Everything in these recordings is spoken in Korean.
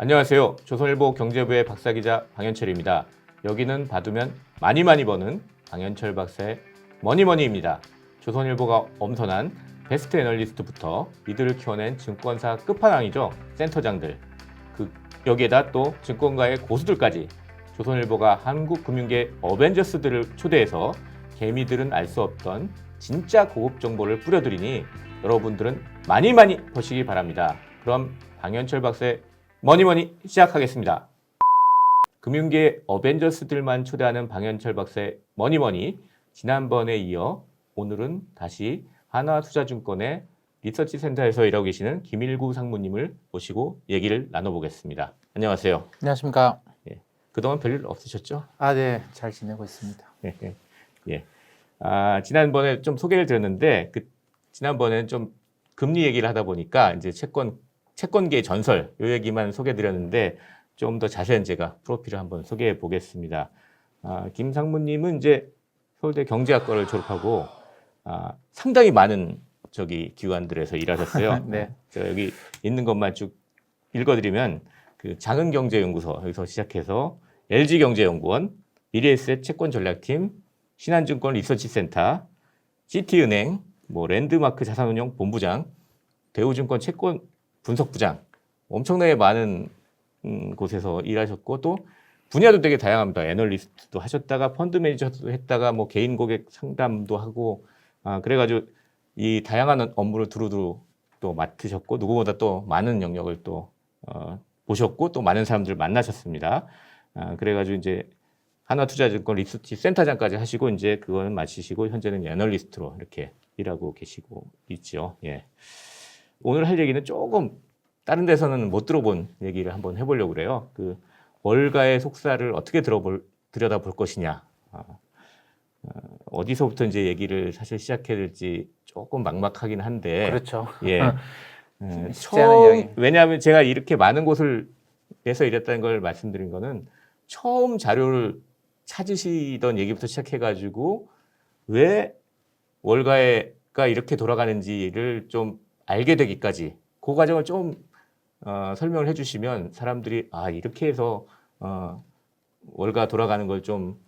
안녕하세요. 조선일보 경제부의 박사기자 방현철입니다. 여기는 받으면 많이 버는 방현철 박사의 머니머니입니다. 조선일보가 엄선한 베스트 애널리스트부터 이들을 키워낸 증권사 끝판왕이죠. 센터장들. 여기에다 또 증권가의 고수들까지 조선일보가 한국 금융계 어벤져스들을 초대해서 개미들은 알 수 없던 진짜 고급 정보를 뿌려드리니 여러분들은 많이 보시기 바랍니다. 그럼 방현철 박사의 머니머니 시작하겠습니다. 금융계 어벤져스들만 초대하는 방현철 박사의 머니머니. 지난번에 이어 오늘은 다시 하나투자증권의 리서치센터에서 일하고 계시는 김일구 상무님을 모시고 얘기를 나눠보겠습니다. 안녕하세요. 안녕하십니까. 예. 그동안 별일 없으셨죠? 네, 잘 지내고 있습니다. 예. 지난번에 좀 소개를 드렸는데 지난번에는 좀 금리 얘기를 하다 보니까 이제 채권계의 전설 이 얘기만 소개드렸는데 좀 더 자세한 제가 프로필을 한번 소개해 보겠습니다. 김 상무님은 이제 서울대 경제학과를 졸업하고 상당히 많은 기관들에서 일하셨어요. 네. 제가 여기 있는 것만 쭉 읽어드리면 그 작은경제연구소 여기서 시작해서 LG경제연구원, 미래에셋 채권전략팀, 신한증권 리서치센터, 시티은행, 랜드마크 자산운용 본부장, 대우증권 채권 분석부장, 엄청나게 많은 곳에서 일하셨고 또 분야도 되게 다양합니다. 애널리스트도 하셨다가 펀드 매니저도 했다가 개인 고객 상담도 하고 그래가지고 이 다양한 업무를 두루두루 또 맡으셨고 누구보다 또 많은 영역을 또 보셨고 또 많은 사람들 만나셨습니다. 그래가지고 이제 하나투자증권 리서치 센터장까지 하시고 이제 그거는 마치시고 현재는 애널리스트로 이렇게 일하고 계시고 있죠. 예. 오늘 할 얘기는 조금 다른 데서는 못 들어본 얘기를 한번 해보려고 그래요. 그 월가의 속살을 어떻게 들여다볼 것이냐. 어디서부터 이제 얘기를 사실 시작해야 될지 조금 막막하긴 한데. 그렇죠. 예. 쉽지 않은 이야기. 왜냐하면 제가 이렇게 많은 곳에서 일했다는 걸 말씀드린 거는 처음 자료를 찾으시던 얘기부터 시작해가지고 왜 월가가 이렇게 돌아가는지를 좀 알게 되기까지 그 과정을 좀 설명을 해주시면 사람들이 이렇게 해서 월가 돌아가는 걸 좀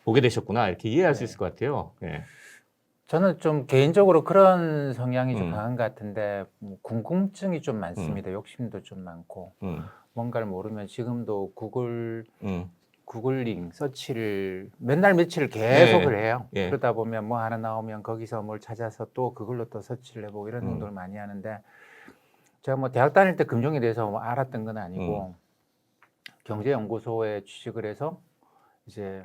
보게 되셨구나 이렇게 이해할 수 있을 것 같아요. 예. 저는 좀 개인적으로 그런 성향이 좀 강한 것 같은데 궁금증이 좀 많습니다. 욕심도 좀 많고 뭔가를 모르면 지금도 구글링 서치를 맨날 며칠을 계속을 해요. 예. 그러다 보면 뭐 하나 나오면 거기서 뭘 찾아서 또 그걸로 또 서치를 해보고 이런 행동을 많이 하는데 제가 대학 다닐 때 금융에 대해서 알았던 건 아니고 경제연구소에 취직을 해서 이제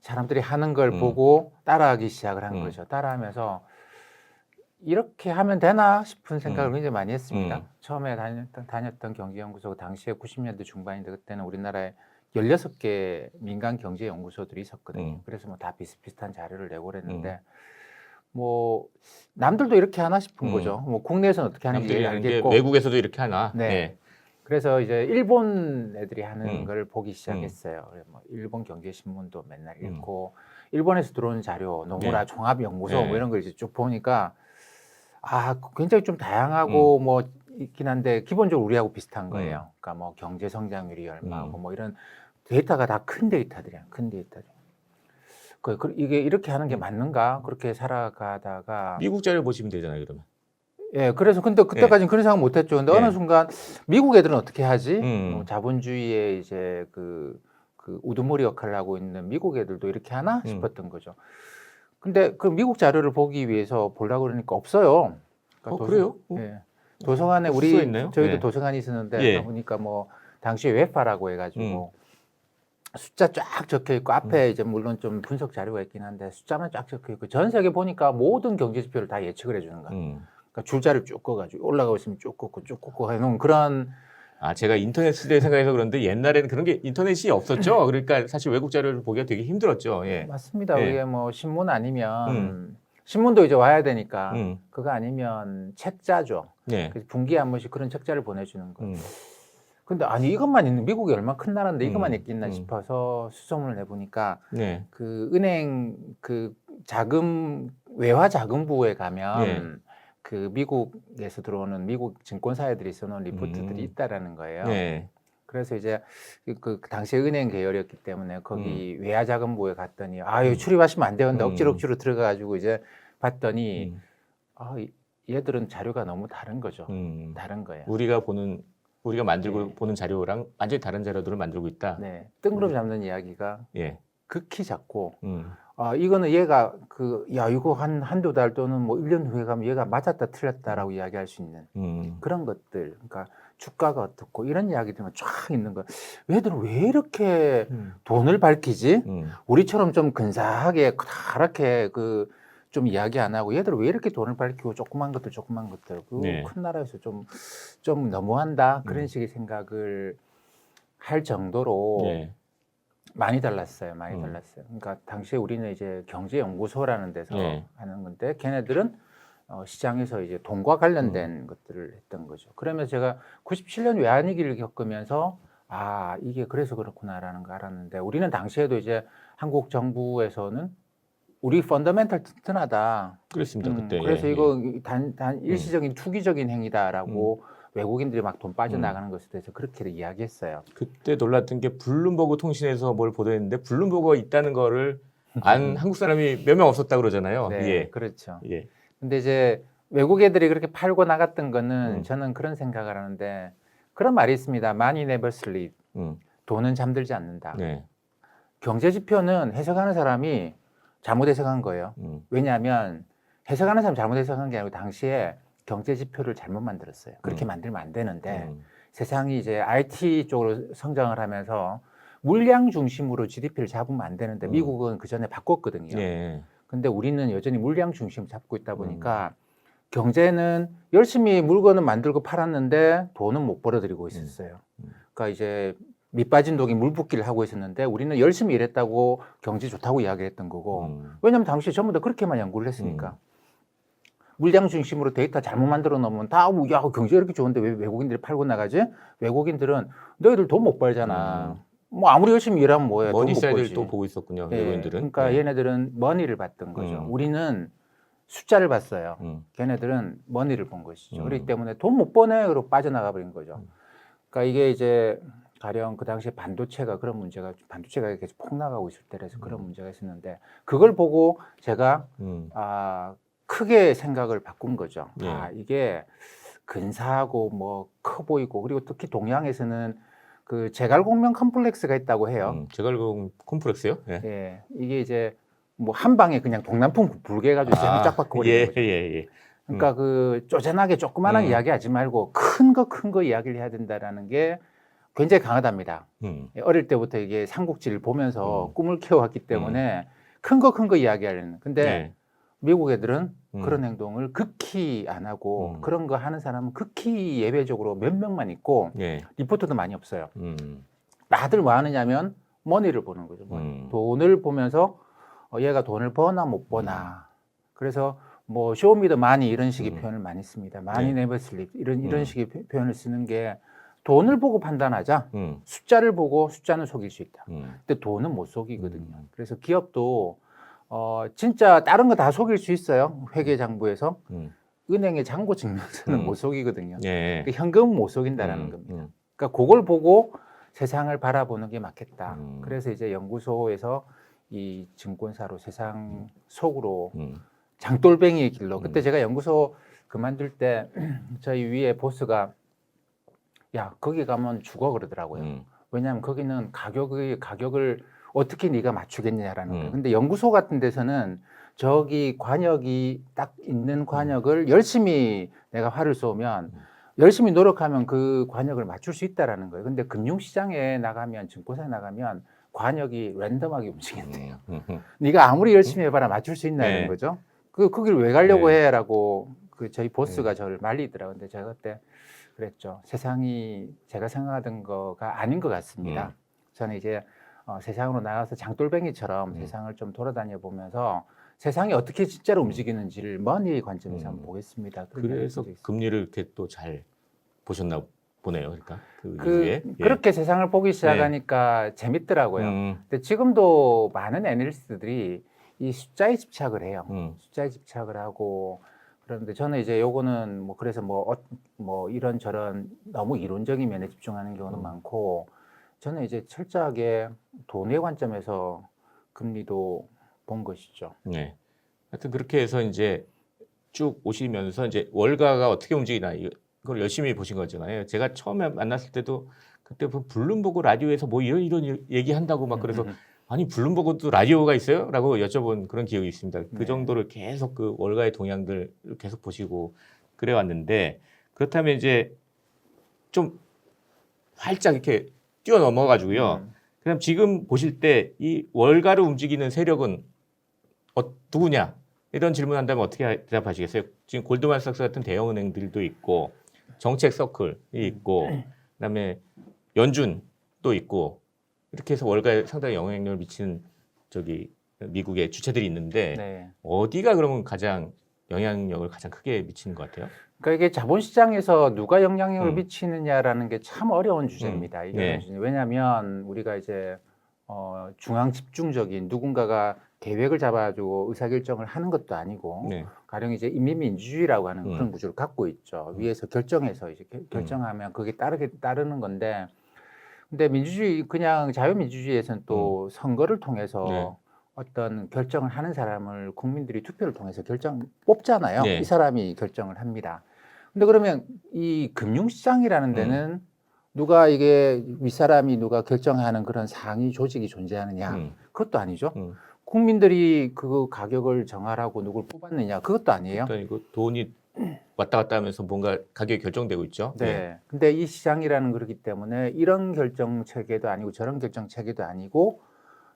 사람들이 하는 걸 보고 따라하기 시작을 한 거죠. 따라하면서 이렇게 하면 되나 싶은 생각을 굉장히 많이 했습니다. 처음에 다녔던 경제연구소 당시에 90년대 중반인데 그때는 우리나라에 16개 민간 경제연구소들이 있었거든요. 그래서 다 비슷비슷한 자료를 내고 그랬는데 남들도 이렇게 하나 싶은 거죠. 국내에서는 어떻게 하는지 알겠고 외국에서도 이렇게 하나. 네. 네. 그래서 이제 일본 애들이 하는 걸 보기 시작했어요. 일본 경제신문도 맨날 읽고 일본에서 들어오는 자료, 노무라 종합연구소 이런 걸 이제 쭉 보니까 굉장히 좀 다양하고 있긴 한데 기본적으로 우리하고 비슷한 거예요. 그러니까 경제 성장률이 얼마고 이런 데이터가 다 큰 데이터들이야. 큰 데이터들. 이게 이렇게 하는 게 맞는가? 그렇게 살아가다가 미국 자료 보시면 되잖아요, 그러면. 예, 그래서 근데 그때까지는 그런 생각 못 했죠. 근데 어느 순간 미국 애들은 어떻게 하지? 자본주의의 이제 그 우두머리 역할을 하고 있는 미국 애들도 이렇게 하나 싶었던 거죠. 근데 그 미국 자료를 보기 위해서 보려고 그러니까 없어요. 그러니까 그래요? 예. 도서관에 저희도 도서관이 있었는데 보니까 당시에 웨파라고 해가지고 숫자 쫙 적혀 있고 앞에 이제 물론 좀 분석 자료가 있긴 한데 숫자만 쫙 적혀 있고 전 세계 보니까 모든 경제 지표를 다 예측을 해주는 거예요. 그러니까 줄자를 쭉 꺼가지고 올라가고 있으면 쭉 긋고 해놓은 그런. 제가 인터넷 시대 생각해서 그런데 옛날에는 그런 게 인터넷이 없었죠. 그러니까 사실 외국 자료를 보기가 되게 힘들었죠. 예. 맞습니다. 이게 신문 아니면 신문도 이제 와야 되니까 그거 아니면 책자죠. 그래서 분기에 한 번씩 그런 책자를 보내주는 거예요. 근데 이것만 있는 미국이 얼마나 큰 나라인데 이것만 있겠나 싶어서 수소문을 해보니까 그 은행 외화 자금부에 가면 그 미국에서 들어오는 미국 증권사애들이 써놓은 리포트들이 있다라는 거예요. 그래서 이제 그 당시에 은행 계열이었기 때문에 거기 외화자금부에 갔더니 아유 출입하시면 안 되는데 억지로 들어가가지고 이제 봤더니 얘들은 자료가 너무 다른 거죠. 다른 거예요. 우리가 만들고 네. 보는 자료랑 완전히 다른 자료들을 만들고 있다. 네, 뜬구름 잡는 이야기가 예. 극히 작고 음. 이거는 얘가 이거 한두 달 또는 뭐 1년 후에 가면 얘가 맞았다 틀렸다라고 이야기할 수 있는 그런 것들. 그러니까 주가가 어떻고 이런 이야기들만 쫙 있는 거. 얘들은 왜 이렇게 돈을 밝히지? 우리처럼 좀 근사하게 다랗게 좀 이야기 안 하고 얘들은 왜 이렇게 돈을 밝히고 조그만 것들 네. 큰 나라에서 좀 너무한다 그런 식의 생각을 할 정도로 네. 많이 달랐어요. 많이 달랐어요. 그러니까 당시에 우리는 이제 경제연구소라는 데서 네. 하는 건데 걔네들은 시장에서 이제 돈과 관련된 것들을 했던 거죠. 그러면서 제가 97년 외환위기를 겪으면서 이게 그래서 그렇구나라는 거 알았는데 우리는 당시에도 이제 한국 정부에서는 우리 펀더멘털 튼튼하다. 그렇습니다. 그때. 그래서 예, 이거 단 일시적인 투기적인 행위다라고 외국인들이 막 돈 빠져나가는 것에 대해서 그렇게 이야기했어요. 그때 놀랐던 게 블룸버그 통신에서 뭘 보도했는데 블룸버그가 있다는 거를 안 한국 사람이 몇 명 없었다 그러잖아요. 네, 예. 그렇죠. 예. 근데 이제 외국 애들이 그렇게 팔고 나갔던 거는 음. 저는 그런 생각을 하는데 그런 말이 있습니다. Money never sleep. 돈은 잠들지 않는다. 네. 경제 지표는 해석하는 사람이 잘못 해석한 거예요. 왜냐하면 해석하는 사람이 잘못 해석한 게 아니고 당시에 경제 지표를 잘못 만들었어요. 그렇게 만들면 안 되는데 세상이 이제 IT 쪽으로 성장을 하면서 물량 중심으로 GDP를 잡으면 안 되는데 미국은 그 전에 바꿨거든요. 예. 근데 우리는 여전히 물량 중심 잡고 있다 보니까 경제는 열심히 물건을 만들고 팔았는데 돈은 못 벌어들이고 있었어요. 그러니까 이제 밑 빠진 독이 물 붓기를 하고 있었는데 우리는 열심히 일했다고 경제 좋다고 이야기했던 거고 왜냐하면 당시에 전부 다 그렇게만 연구를 했으니까 물량 중심으로 데이터 잘못 만들어 놓으면 경제 이렇게 좋은데 왜 외국인들이 팔고 나가지? 외국인들은 너희들 돈 못 벌잖아. 뭐 아무리 열심히 일하면 뭐해? 돈 못 머니사이드를 벌지. 또 보고 있었군요. 예, 외국인들은. 그러니까 예. 얘네들은 머니를 봤던 거죠. 우리는 숫자를 봤어요. 걔네들은 머니를 본 것이죠. 그렇기 때문에 돈 못 버네로 빠져나가 버린 거죠. 그러니까 이게 이제 가령 그 당시에 반도체가 계속 폭 나가고 있을 때라서 그런 문제가 있었는데 그걸 보고 제가 크게 생각을 바꾼 거죠. 예. 이게 근사하고 뭐 커 보이고 그리고 특히 동양에서는 그 제갈공명 컴플렉스가 있다고 해요. 제갈공 콤플렉스요? 예. 예, 이게 이제 뭐 한 방에 그냥 동남풍 불게 해가지고 쫙 바꿔버리는 거죠. 예. 그러니까 그 쪼잔하게 조그만한 이야기하지 말고 큰 거 이야기를 해야 된다라는 게 굉장히 강하답니다. 어릴 때부터 이게 삼국지를 보면서 꿈을 키워왔기 때문에 큰 거 이야기하려는. 근데 네. 미국 애들은 그런 행동을 극히 안 하고 그런 거 하는 사람은 극히 예외적으로 몇 명만 있고 예. 리포터도 많이 없어요. 다들 뭐 하느냐면 머니를 보는 거죠. 돈을 보면서 얘가 돈을 버나 못 버나. 그래서 뭐 쇼미더 마니 이런 식의 표현을 많이 씁니다. 마니 네버 슬립 이런 식의 표현을 쓰는 게 돈을 보고 판단하자. 숫자를 보고 숫자는 속일 수 있다. 근데 돈은 못 속이거든요. 그래서 기업도 진짜 다른 거 다 속일 수 있어요. 회계장부에서. 은행의 잔고 증명서는 못 속이거든요. 예. 그 현금은 못 속인다라는 겁니다. 그러니까 그걸 보고 세상을 바라보는 게 맞겠다. 그래서 이제 연구소에서 이 증권사로 세상 속으로 장돌뱅이의 길로. 그때 제가 연구소 그만둘 때 저희 위에 보스가 야 거기 가면 죽어 그러더라고요. 왜냐하면 거기는 가격을 어떻게 네가 맞추겠냐라는 거예요. 근데 연구소 같은 데서는 저기 관역이 딱 있는 관역을 열심히 내가 활을 쏘면 열심히 노력하면 그 관역을 맞출 수 있다라는 거예요. 근데 금융시장에 나가면 증권사에 나가면 관역이 랜덤하게 움직인대요. 네가 아무리 열심히 해봐라 맞출 수 있나 이런 거죠. 거기를 왜 가려고 해라고 저희 보스가 저를 말리더라고요. 근데 제가 그때 그랬죠. 세상이 제가 생각하던 거가 아닌 것 같습니다. 저는 이제 세상으로 나가서 장돌뱅이처럼 세상을 좀 돌아다녀 보면서 세상이 어떻게 진짜로 움직이는지를 머니의 관점에서 한번 보겠습니다. 그래서 금리를 이렇게 또 잘 보셨나 보네요. 그러니까 그 이후에. 그렇게 세상을 보기 시작하니까 재밌더라고요. 근데 지금도 많은 애널리스트들이 이 숫자에 집착을 해요. 숫자에 집착을 하고 그런데 저는 이제 요거는 뭐 그래서 뭐 이런저런 너무 이론적인 면에 집중하는 경우는 많고 저는 이제 철저하게 돈의 관점에서 금리도 본 것이죠. 네. 하여튼 그렇게 해서 이제 쭉 오시면서 이제 월가가 어떻게 움직이나 이걸 열심히 보신 거잖아요. 제가 처음에 만났을 때도 그때 블룸버그 라디오에서 뭐 이런 얘기 한다고 막 그래서 아니 블룸버그도 라디오가 있어요? 라고 여쭤본 그런 기억이 있습니다. 그 네. 정도로 계속 그 월가의 동향들 계속 보시고 그래 왔는데 그렇다면 이제 좀 활짝 이렇게 뛰어넘어 가지고요. 그럼 지금 보실 때 이 월가를 움직이는 세력은 누구냐? 이런 질문한다면 어떻게 대답하시겠어요? 지금 골드만삭스 같은 대형 은행들도 있고 정책 서클이 있고 그다음에 연준도 있고 이렇게 해서 월가에 상당히 영향력을 미치는 저기 미국의 주체들이 있는데 네. 어디가 그러면 가장 영향력을 가장 크게 미치는 것 같아요? 그러니까 이게 자본시장에서 누가 영향력을 미치느냐라는 게 참 어려운 주제입니다. 이게 네. 어려운 주제. 왜냐하면 우리가 이제 중앙 집중적인 누군가가 계획을 잡아주고 의사결정을 하는 것도 아니고 네. 가령 이제 인민민주주의라고 하는 그런 구조를 갖고 있죠. 위에서 결정해서 이제 결정하면 그게 따르는 건데 근데 민주주의 그냥 자유민주주의에서는 또 선거를 통해서 네. 어떤 결정을 하는 사람을 국민들이 투표를 통해서 뽑잖아요. 네. 이 사람이 결정을 합니다. 근데 그러면 이 금융시장이라는 데는 누가 이게 윗사람이 누가 결정하는 그런 상위 조직이 존재하느냐? 그것도 아니죠. 국민들이 그 가격을 정하라고 누굴 뽑았느냐? 그것도 아니에요. 그것도 아니고 돈이 왔다 갔다 하면서 뭔가 가격이 결정되고 있죠. 네. 예. 근데 이 시장이라는 거기 때문에 이런 결정 체계도 아니고 저런 결정 체계도 아니고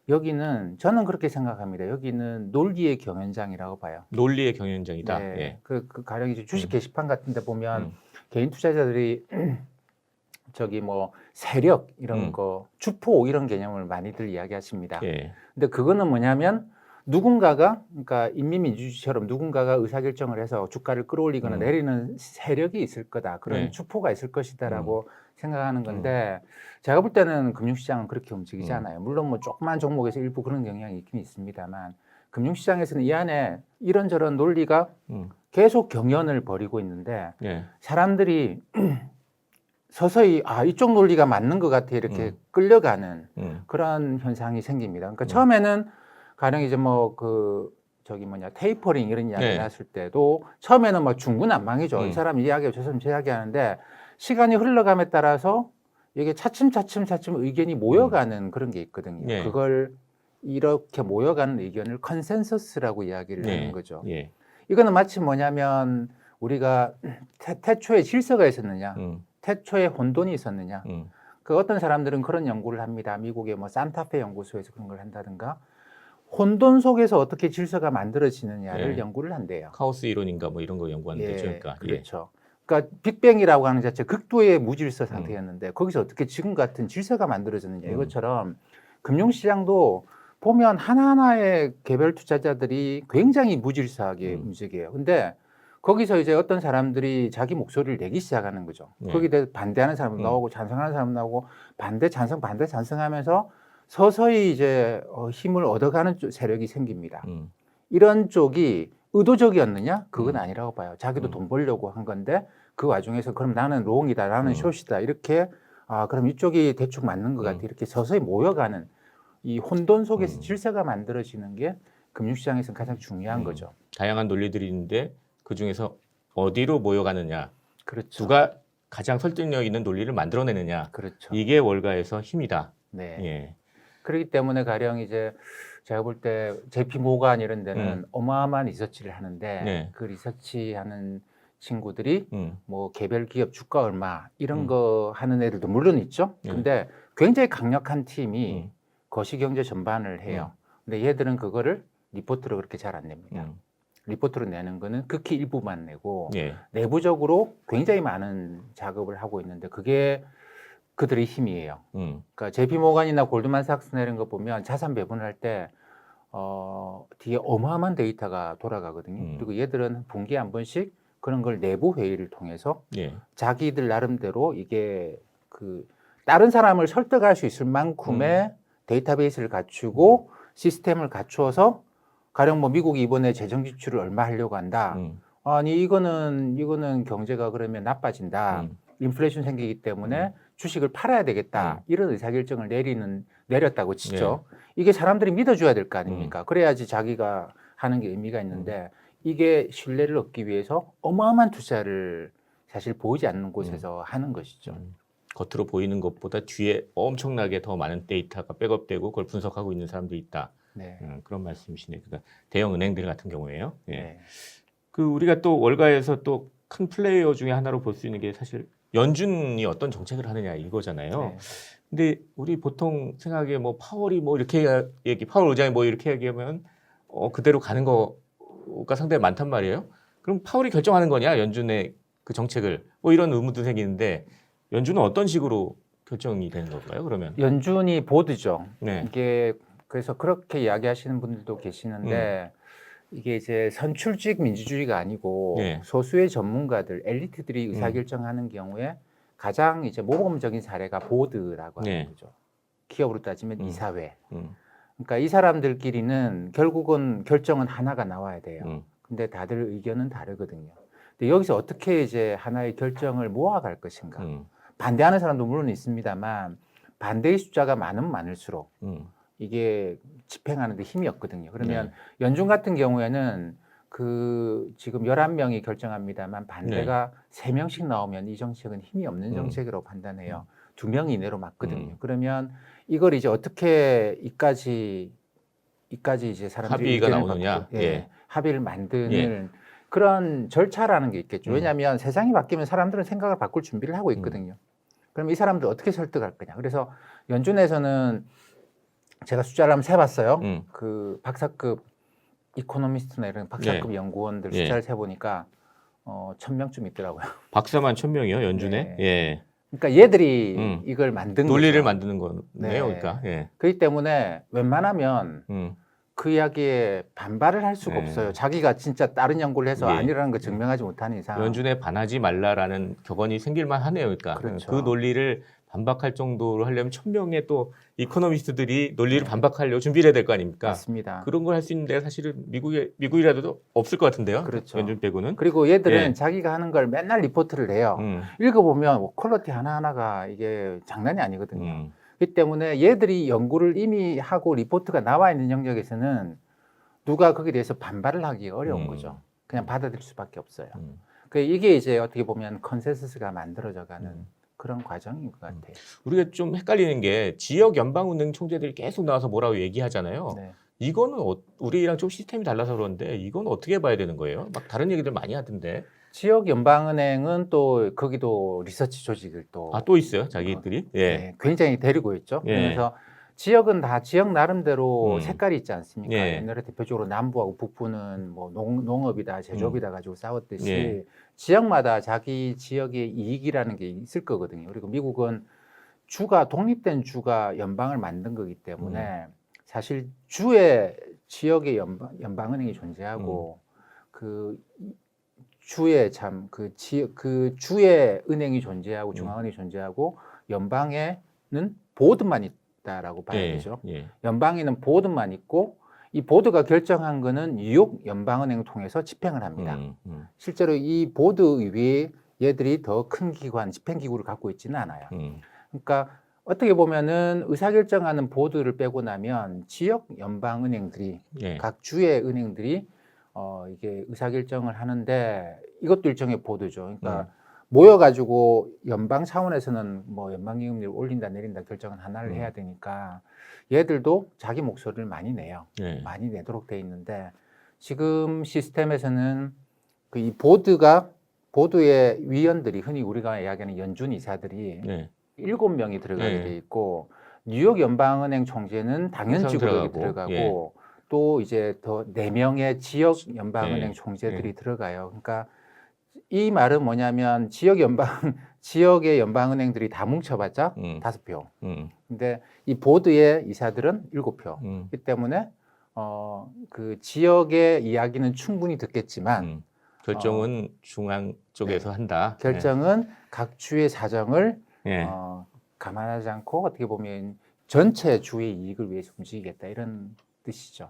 여기는 저는 그렇게 생각합니다. 여기는 논리의 경연장이라고 봐요. 논리의 경연장이다. 네. 예. 그 가령 이제 주식 게시판 같은 데 보면 개인 투자자들이 저기 뭐 세력 이런 거 주포 이런 개념을 많이들 이야기하십니다. 예. 근데 그거는 뭐냐면 누군가가 그러니까 인민민주주의처럼 누군가가 의사결정을 해서 주가를 끌어올리거나 내리는 세력이 있을 거다. 그런 네. 주포가 있을 것이다라고 생각하는 건데 제가 볼 때는 금융시장은 그렇게 움직이지 않아요. 물론 뭐 조그만 종목에서 일부 그런 경향이 있긴 있습니다만 금융시장에서는 이 안에 이런저런 논리가 계속 경연을 벌이고 있는데 예. 사람들이 서서히 이쪽 논리가 맞는 것 같아 이렇게 끌려가는 그런 현상이 생깁니다. 그러니까 처음에는 가령 이제 뭐 테이퍼링 이런 이야기 네. 나왔을 때도 처음에는 뭐 중구난방이죠. 이 사람이 이야기하고 저 사람이 이야기하는데 시간이 흘러감에 따라서 이게 차츰 의견이 모여가는 그런 게 있거든요. 네. 그걸 이렇게 모여가는 의견을 컨센서스라고 이야기를 네. 하는 거죠. 예. 이거는 마치 뭐냐면 우리가 태초에 질서가 있었느냐, 태초에 혼돈이 있었느냐. 그 어떤 사람들은 그런 연구를 합니다. 미국의 뭐 산타페 연구소에서 그런 걸 한다든가 혼돈 속에서 어떻게 질서가 만들어지느냐를 네. 연구를 한대요. 카오스 이론인가 뭐 이런 거 연구하는 데죠. 그러니까. 그렇죠. 그러니까 빅뱅이라고 하는 자체 극도의 무질서 상태였는데 거기서 어떻게 지금 같은 질서가 만들어졌느냐. 이것처럼 금융시장도 보면 하나하나의 개별 투자자들이 굉장히 무질서하게 움직여요. 근데 거기서 이제 어떤 사람들이 자기 목소리를 내기 시작하는 거죠. 네. 거기에 대해서 반대하는 사람 나오고 찬성하는 사람 나오고 반대 찬성하면서 서서히 이제 힘을 얻어가는 세력이 생깁니다. 이런 쪽이 의도적이었느냐? 그건 아니라고 봐요. 자기도 돈 벌려고 한 건데 그 와중에서 그럼 나는 롱이다, 나는 숏이다 이렇게 그럼 이쪽이 대충 맞는 것 같아 이렇게 서서히 모여가는 이 혼돈 속에서 질서가 만들어지는 게 금융시장에서는 가장 중요한 거죠. 다양한 논리들이 있는데 그 중에서 어디로 모여가느냐, 그렇죠. 누가 가장 설득력 있는 논리를 만들어내느냐, 그렇죠. 이게 월가에서 힘이다. 네. 예. 그렇기 때문에 가령 이제 제가 볼 때 JP 모간 이런 데는 어마어마한 리서치를 하는데 네. 그 리서치하는 친구들이 음. 뭐 개별 기업 주가 얼마 이런 거 하는 애들도 물론 있죠. 네. 근데 굉장히 강력한 팀이 거시경제 전반을 해요. 근데 얘들은 그거를 리포트로 그렇게 잘 안 냅니다. 리포트로 내는 거는 극히 일부만 내고 예. 내부적으로 굉장히 많은 작업을 하고 있는데 그게 그들의 힘이에요. 그러니까 JP 모간이나 골드만삭스 이런 거 보면 자산 배분을 할 때 뒤에 어마어마한 데이터가 돌아가거든요. 그리고 얘들은 분기에 한 번씩 그런 걸 내부 회의를 통해서 예. 자기들 나름대로 이게 그 다른 사람을 설득할 수 있을 만큼의 데이터베이스를 갖추고 시스템을 갖추어서 가령 뭐 미국이 이번에 재정 지출을 얼마 하려고 한다. 아니 이거는 경제가 그러면 나빠진다. 인플레이션 생기기 때문에 주식을 팔아야 되겠다. 이런 의사결정을 내렸다고 치죠. 이게 사람들이 믿어줘야 될 거 아닙니까? 그래야지 자기가 하는 게 의미가 있는데 이게 신뢰를 얻기 위해서 어마어마한 투자를 사실 보이지 않는 곳에서 하는 것이죠. 겉으로 보이는 것보다 뒤에 엄청나게 더 많은 데이터가 백업되고 그걸 분석하고 있는 사람들이 있다. 네. 그런 말씀이시네요. 그러니까 대형 은행들 같은 경우에요. 예. 네. 그 우리가 또 월가에서 또 큰 플레이어 중에 하나로 볼 수 있는 게 사실 연준이 어떤 정책을 하느냐 이거잖아요. 네. 근데 우리 보통 생각에 뭐 파월이 뭐 이렇게 파월 의장이 뭐 이렇게 얘기하면 그대로 가는 거가 상당히 많단 말이에요. 그럼 파월이 결정하는 거냐 연준의 그 정책을 뭐 이런 의문도 생기는데 연준은 어떤 식으로 결정이 되는 걸까요? 그러면 연준이 보드죠. 네. 이게 그래서 그렇게 이야기하시는 분들도 계시는데 이게 이제 선출직 민주주의가 아니고 네. 소수의 전문가들, 엘리트들이 의사결정하는 경우에 가장 이제 모범적인 사례가 보드라고 하는 네. 거죠. 기업으로 따지면 이사회. 음. 그러니까 이 사람들끼리는 결국은 결정은 하나가 나와야 돼요. 근데 다들 의견은 다르거든요. 근데 여기서 어떻게 이제 하나의 결정을 모아갈 것인가. 반대하는 사람도 물론 있습니다만 반대의 숫자가 많으면 많을수록 이게 집행하는 데 힘이 없거든요. 그러면 연준 같은 경우에는 그 지금 11명이 결정합니다만 반대가 3명씩 나오면 이 정책은 힘이 없는 정책이라고 판단해요. 2명 이내로 맞거든요. 그러면 이걸 이제 어떻게 이까지 이제 사람들이 합의가 의견을 나오느냐? 받고, 합의를 만드는 그런 절차라는 게 있겠죠. 왜냐하면 세상이 바뀌면 사람들은 생각을 바꿀 준비를 하고 있거든요. 그럼 이 사람들 어떻게 설득할 거냐. 그래서 연준에서는 제가 숫자를 한번 세봤어요. 그 박사급 이코노미스트나 이런 박사급 연구원들 숫자를 세보니까 1000명쯤 있더라고요. 박사만 1000명이요 연준에? 예. 그러니까 얘들이 이걸 만든 논리를 거죠. 만드는 거네요. 그러니까. 예. 그렇기 때문에 웬만하면 그 이야기에 반발을 할 수가 없어요. 자기가 진짜 다른 연구를 해서 아니라는 걸 증명하지 못하는 이상. 연준에 반하지 말라라는 격언이 생길만 하네요. 그러니까 그렇죠. 그 논리를 반박할 정도로 하려면 1000명의 또 이코노미스트들이 논리를 반박하려고 준비를 해야 될 거 아닙니까? 맞습니다. 그런 걸 할 수 있는 데가 사실은 미국이라도 없을 것 같은데요. 그렇죠. 연준 빼고는. 그리고 얘들은 자기가 하는 걸 맨날 리포트를 내요. 읽어보면 퀄리티 하나하나가 이게 장난이 아니거든요. 그렇기 때문에 얘들이 연구를 이미 하고 리포트가 나와 있는 영역에서는 누가 거기에 대해서 반발을 하기 어려운 거죠. 그냥 받아들일 수밖에 없어요. 이게 이제 어떻게 보면 컨센서스가 만들어져가는 그런 과정인 것 같아요. 우리가 좀 헷갈리는 게 지역 연방은행 총재들이 계속 나와서 뭐라고 얘기하잖아요. 네. 이거는 우리랑 좀 시스템이 달라서 그런데 이건 어떻게 봐야 되는 거예요? 막 다른 얘기들 많이 하던데. 지역 연방은행은 또 거기도 리서치 조직을 또 있어요, 자기들이? 굉장히 데리고 있죠. 그래서 지역은 다 지역 나름대로 색깔이 있지 않습니까? 옛날에 대표적으로 남부하고 북부는 뭐 농업이다, 제조업이다 가지고 싸웠듯이 지역마다 자기 지역의 이익이라는 게 있을 거거든요. 그리고 미국은 독립된 주가 연방을 만든 거기 때문에 사실 지역의 연방은행이 존재하고 그 주의 주의 은행이 존재하고 중앙은행이 존재하고 연방에는 보드만 있다라고 봐야 되죠. 연방에는 보드만 있고 이 보드가 결정한 거는 뉴욕 연방은행을 통해서 집행을 합니다. 실제로 이 보드 위에 얘들이 더 큰 기관, 집행기구를 갖고 있지는 않아요. 그러니까 어떻게 보면은 의사결정하는 보드를 빼고 나면 지역 연방은행들이 각 주의 은행들이 이게 의사결정을 하는데 이것도 일종의 보드죠. 그러니까 모여가지고 연방 차원에서는 뭐 연방기금리를 올린다 내린다 결정은 하나를 해야 되니까 얘들도 자기 목소리를 많이 내요. 많이 내도록 돼 있는데 지금 시스템에서는 그 이 보드의 위원들이 흔히 우리가 이야기하는 연준 이사들이 7명이 들어가게 돼 있고 뉴욕 연방은행 총재는 당연직으로 들어가고 또 이제 더 4명의 지역 연방은행 총재들이 들어가요. 그러니까 이 말은 뭐냐면 지역의 연방은행들이 다 뭉쳐봤자 5표. 근데 이 보드의 이사들은 7표. 그렇기 때문에 그 지역의 이야기는 충분히 듣겠지만 결정은 중앙 쪽에서 한다. 결정은 각 주의 사정을 감안하지 않고 어떻게 보면 전체 주의 이익을 위해서 움직이겠다 이런 뜻이죠.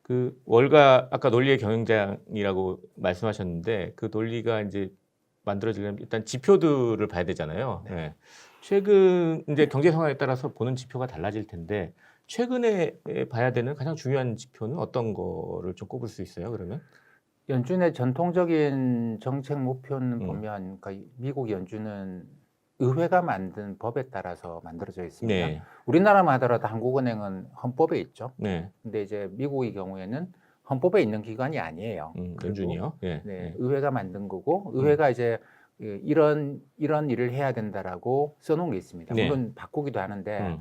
그 월가 아까 논리의 경영장이라고 말씀하셨는데 그 논리가 이제 만들어지려면 일단 지표들을 봐야 되잖아요. 네. 예. 최근 이제 경제 상황에 따라서 보는 지표가 달라질 텐데 최근에 봐야 되는 가장 중요한 지표는 어떤 거를 좀 꼽을 수 있어요? 그러면? 연준의 전통적인 정책 목표는 보면 그러니까 미국 연준은 의회가 만든 법에 따라서 만들어져 있습니다. 네. 우리나라만 하더라도 한국은행은 헌법에 있죠. 네. 근데 이제 미국의 경우에는 헌법에 있는 기관이 아니에요. 그리고 연준이요? 예. 네, 의회가 만든 거고 의회가 이제 이런 일을 해야 된다라고 써놓은 게 있습니다. 네. 물론 바꾸기도 하는데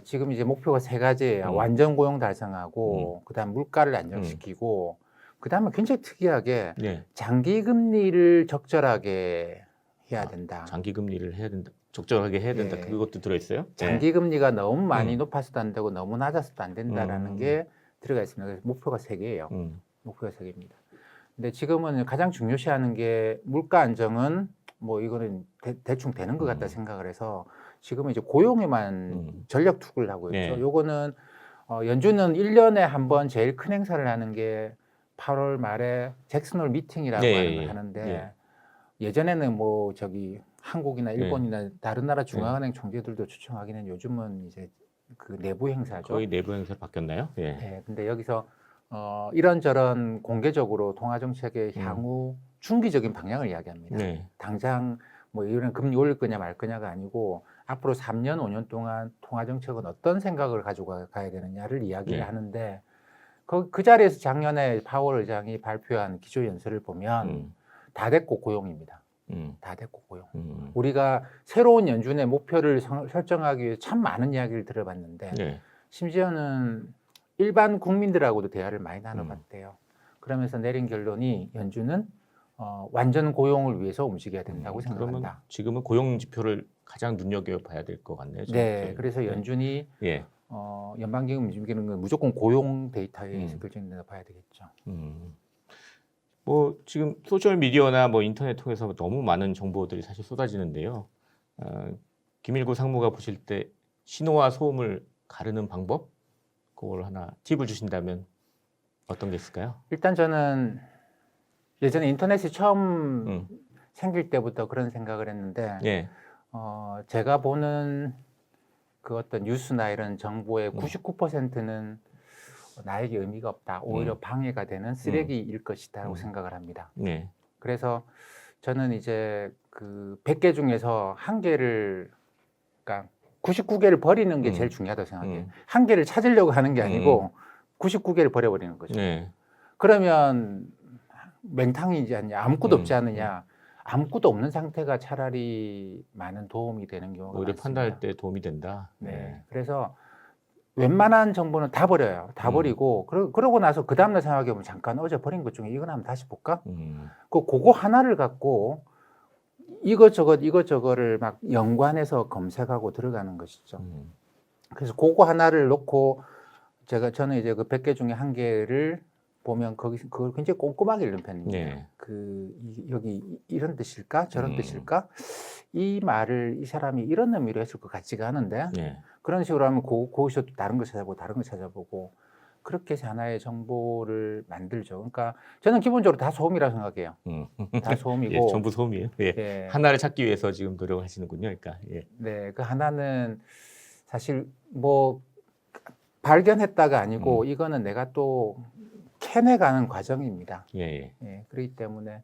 지금 이제 목표가 세 가지예요. 음. 완전 고용 달성하고 그다음 물가를 안정시키고 그다음에 굉장히 특이하게 네. 장기 금리를 적절하게 해야 된다. 장기 금리를 해야 된다. 적절하게 해야 된다. 예. 그것도 들어 있어요? 장기 금리가 너무 많이 음. 높아서도 안 되고 너무 낮아서도 안 된다라는 게 들어가 있습니다. 그래서 목표가 세 개예요. 목표가 세 개입니다. 근데 지금은 가장 중요시하는 게 물가 안정은 뭐 이거는 대충 되는 것 같다 생각을 해서 지금은 이제 고용에만 전력 투구를 하고 있죠. 네. 요거는 연준은 1년에 한 번 제일 큰 행사를 하는 게 8월 말에 잭슨홀 미팅이라고 네. 하는 걸 하는데 네. 예전에는 뭐 저기 한국이나 일본이나 다른 나라 중앙은행 총재들도 초청하기는 요즘은 이제 그 내부 행사죠. 거의 내부 행사로 바뀌었나요? 예. 네, 근데 여기서 이런저런 공개적으로 통화 정책의 향후 중기적인 방향을 이야기합니다. 네. 당장 뭐 이런 금리 올릴 거냐 말 거냐가 아니고 앞으로 3년, 5년 동안 통화 정책은 어떤 생각을 가지고 가야 되느냐를 이야기를 네. 하는데 그 자리에서 작년에 파월 의장이 발표한 기조 연설을 보면 다 됐고 고용입니다. 다 됐고 고용. 우리가 새로운 연준의 목표를 설정하기 위해 참 많은 이야기를 들어봤는데 네. 심지어는 일반 국민들하고도 대화를 많이 나눠봤대요. 그러면서 내린 결론이 연준은 완전 고용을 위해서 움직여야 된다고 생각한다. 그러면 지금은 고용 지표를 가장 눈여겨봐야 될 것 같네요. 네, 그래서 연준이 예. 연방기금 움직이는 건 무조건 고용 데이터에 의해서 결정된다 봐야 되겠죠. 뭐 지금 소셜 미디어나 뭐 인터넷 통해서 너무 많은 정보들이 사실 쏟아지는데요. 김일구 상무가 보실 때 신호와 소음을 가르는 방법, 그걸 하나 팁을 주신다면 어떤 게 있을까요? 일단 저는 예전에 인터넷이 처음 생길 때부터 그런 생각을 했는데, 예. 제가 보는 그 어떤 뉴스나 이런 정보의 99%는 나에게 의미가 없다. 오히려 방해가 되는 쓰레기일 것이다라고 생각을 합니다. 네. 그래서 저는 이제 그 100개 중에서 한 개를, 그러니까 99개를 버리는 게 제일 중요하다고 생각해요. 한 개를 찾으려고 하는 게 아니고 99개를 버려버리는 거죠. 네. 그러면 맹탕이지 않냐, 아무것도 없지 않느냐. 아무것도 없는 상태가 차라리 많은 도움이 되는 경우가 오히려 많습니다. 판단할 때 도움이 된다. 네. 그래서 웬만한 정보는 다 버려요. 다 버리고 그러고 나서 그 다음날 생각해보면 잠깐 어제 버린 것 중에 이거나 한번 다시 볼까? 그거 하나를 갖고 이것저것을 막 연관해서 검색하고 들어가는 것이죠. 그래서 그거 하나를 놓고 저는 이제 그 100개 중에 한 개를 보면 그걸 굉장히 꼼꼼하게 읽는 편입니다. 네. 여기 이런 뜻일까? 저런 뜻일까? 이 말을 이 사람이 이런 의미로 했을 것 같지가 않은데 네. 그런 식으로 하면 거기서 또 다른 거 찾아보고 그렇게 해서 하나의 정보를 만들죠. 그러니까 저는 기본적으로 다 소음이라고 생각해요. 다 소음이고. 예, 전부 소음이에요. 예. 예. 하나를 찾기 위해서 지금 노력을 하시는군요. 그러니까. 예. 네, 그 하나는 사실 뭐 발견했다가 아니고 이거는 내가 또 캐내가는 과정입니다. 예. 예, 그렇기 때문에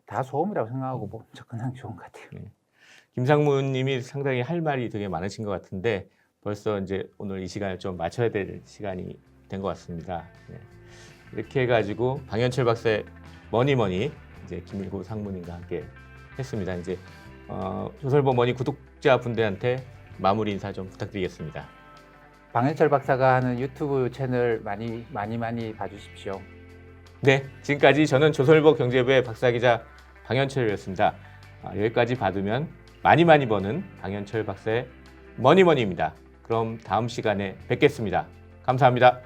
다 소음이라고 생각하고 뭐 접근하는 게 좋은 것 같아요. 예. 김상무님이 상당히 할 말이 되게 많으신 것 같은데 벌써 이제 오늘 이 시간을 좀 맞춰야 될 시간이 된 것 같습니다. 예. 이렇게 해가지고 방현철 박사의 머니머니 이제 김일구 상무님과 함께 했습니다. 이제 조설보 머니 구독자분들한테 마무리 인사 좀 부탁드리겠습니다. 방현철 박사가 하는 유튜브 채널 많이 봐주십시오. 네, 지금까지 저는 조선일보 경제부의 박사기자 방현철이었습니다. 여기까지 받으면 많이 버는 방현철 박사의 머니머니입니다. 그럼 다음 시간에 뵙겠습니다. 감사합니다.